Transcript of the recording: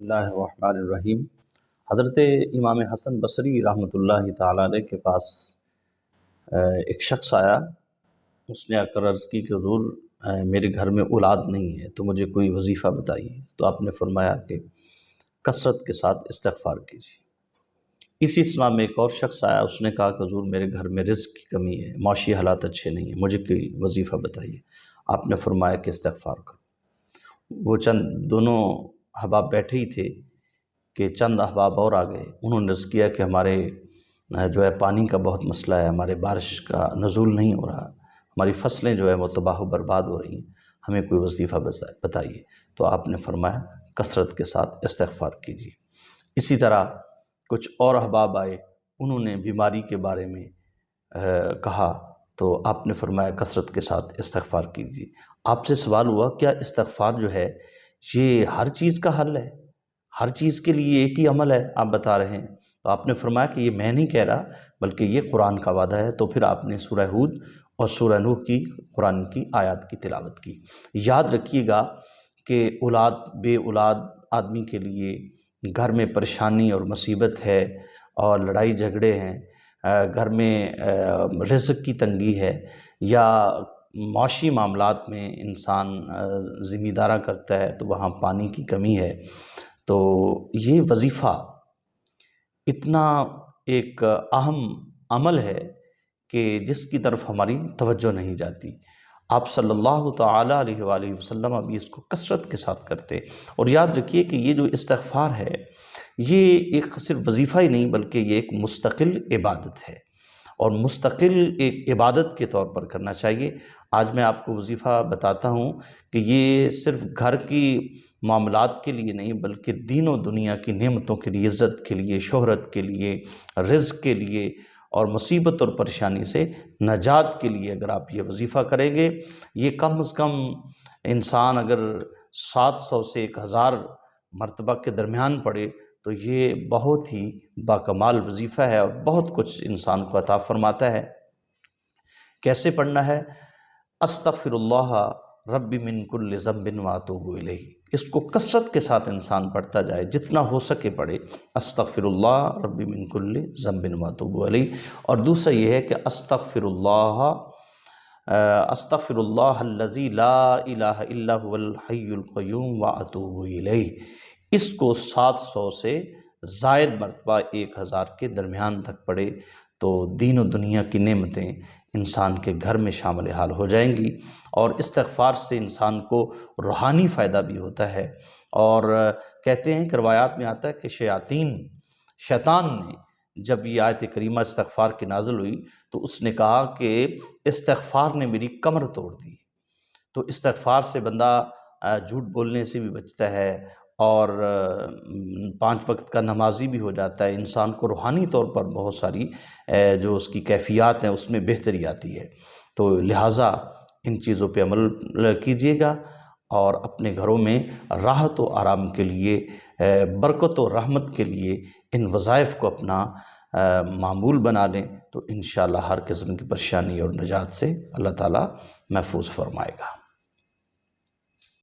اللہ الرحمن الرحیم۔ حضرت امام حسن بصری رحمۃ اللہ تعالیٰ علیہ کے پاس ایک شخص آیا، اس نے آ کر عرض کی کہ حضور میرے گھر میں اولاد نہیں ہے تو مجھے کوئی وظیفہ بتائیے۔ تو آپ نے فرمایا کہ کثرت کے ساتھ استغفار کیجیے۔ اسی اسنا میں ایک اور شخص آیا، اس نے کہا کہ حضور میرے گھر میں رزق کی کمی ہے، معاشی حالات اچھے نہیں ہیں، مجھے کوئی وظیفہ بتائیے۔ آپ نے فرمایا کہ استغفار کرو۔ وہ دونوں احباب بیٹھے ہی تھے کہ چند احباب اور آ گئے، انہوں نے عرض کیا کہ ہمارے جو ہے پانی کا بہت مسئلہ ہے، ہمارے بارش کا نزول نہیں ہو رہا، ہماری فصلیں جو ہے وہ تباہ و برباد ہو رہی ہیں، ہمیں کوئی وظیفہ بتائیے۔ تو آپ نے فرمایا کثرت کے ساتھ استغفار کیجیے۔ اسی طرح کچھ اور احباب آئے، انہوں نے بیماری کے بارے میں کہا تو آپ نے فرمایا کثرت کے ساتھ استغفار کیجیے۔ آپ سے سوال ہوا کیا استغفار جو ہے یہ ہر چیز کا حل ہے، ہر چیز کے لیے ایک ہی عمل ہے آپ بتا رہے ہیں؟ تو آپ نے فرمایا کہ یہ میں نہیں کہہ رہا بلکہ یہ قرآن کا وعدہ ہے۔ تو پھر آپ نے سورہ ہود اور سورہ نوح کی قرآن کی آیات کی تلاوت کی۔ یاد رکھیے گا کہ بے اولاد آدمی کے لیے گھر میں پریشانی اور مصیبت ہے اور لڑائی جھگڑے ہیں، گھر میں رزق کی تنگی ہے، یا معاشی معاملات میں انسان ذمہ دارہ کرتا ہے تو وہاں پانی کی کمی ہے، تو یہ وظیفہ اتنا ایک اہم عمل ہے کہ جس کی طرف ہماری توجہ نہیں جاتی۔ آپ صلی اللہ تعالیٰ علیہ وآلہ وسلم ابھی اس کو کثرت کے ساتھ کرتے۔ اور یاد رکھیے کہ یہ جو استغفار ہے یہ ایک صرف وظیفہ ہی نہیں بلکہ یہ ایک مستقل عبادت ہے، اور مستقل ایک عبادت کے طور پر کرنا چاہیے۔ آج میں آپ کو وظیفہ بتاتا ہوں کہ یہ صرف گھر کی معاملات کے لیے نہیں بلکہ دین و دنیا کی نعمتوں کے لیے، عزت کے لیے، شہرت کے لیے، رزق کے لیے اور مصیبت اور پریشانی سے نجات کے لیے اگر آپ یہ وظیفہ کریں گے، یہ کم از کم انسان اگر 700 سے 1000 مرتبہ کے درمیان پڑھے تو یہ بہت ہی باکمال وظیفہ ہے اور بہت کچھ انسان کو عطا فرماتا ہے۔ کیسے پڑھنا ہے؟ استغفر اللہ ربی من کل ذنب واتوب الیہ۔ اس کو کثرت کے ساتھ انسان پڑھتا جائے، جتنا ہو سکے پڑھے، استغفر اللہ ربی من کل ذنب واتوب الیہ۔ اور دوسرا یہ ہے کہ استغفر اللہ الذی لا الہ الا هو الحی القیوم واتوب الیہ۔ اس کو 700 سے زائد مرتبہ 1000 کے درمیان تک پڑھے تو دین و دنیا کی نعمتیں انسان کے گھر میں شامل حال ہو جائیں گی۔ اور استغفار سے انسان کو روحانی فائدہ بھی ہوتا ہے، اور کہتے ہیں کہ روایات میں آتا ہے کہ شیطان نے جب یہ آیت کریمہ استغفار کی نازل ہوئی تو اس نے کہا کہ استغفار نے میری کمر توڑ دی۔ تو استغفار سے بندہ جھوٹ بولنے سے بھی بچتا ہے اور 5 وقت کا نمازی بھی ہو جاتا ہے، انسان کو روحانی طور پر بہت ساری جو اس کی کیفیات ہیں اس میں بہتری آتی ہے۔ تو لہٰذا ان چیزوں پہ عمل کیجیے گا اور اپنے گھروں میں راحت و آرام کے لیے، برکت و رحمت کے لیے ان وظائف کو اپنا معمول بنا لیں تو انشاءاللہ ہر قسم کی پریشانی اور نجات سے اللہ تعالیٰ محفوظ فرمائے گا۔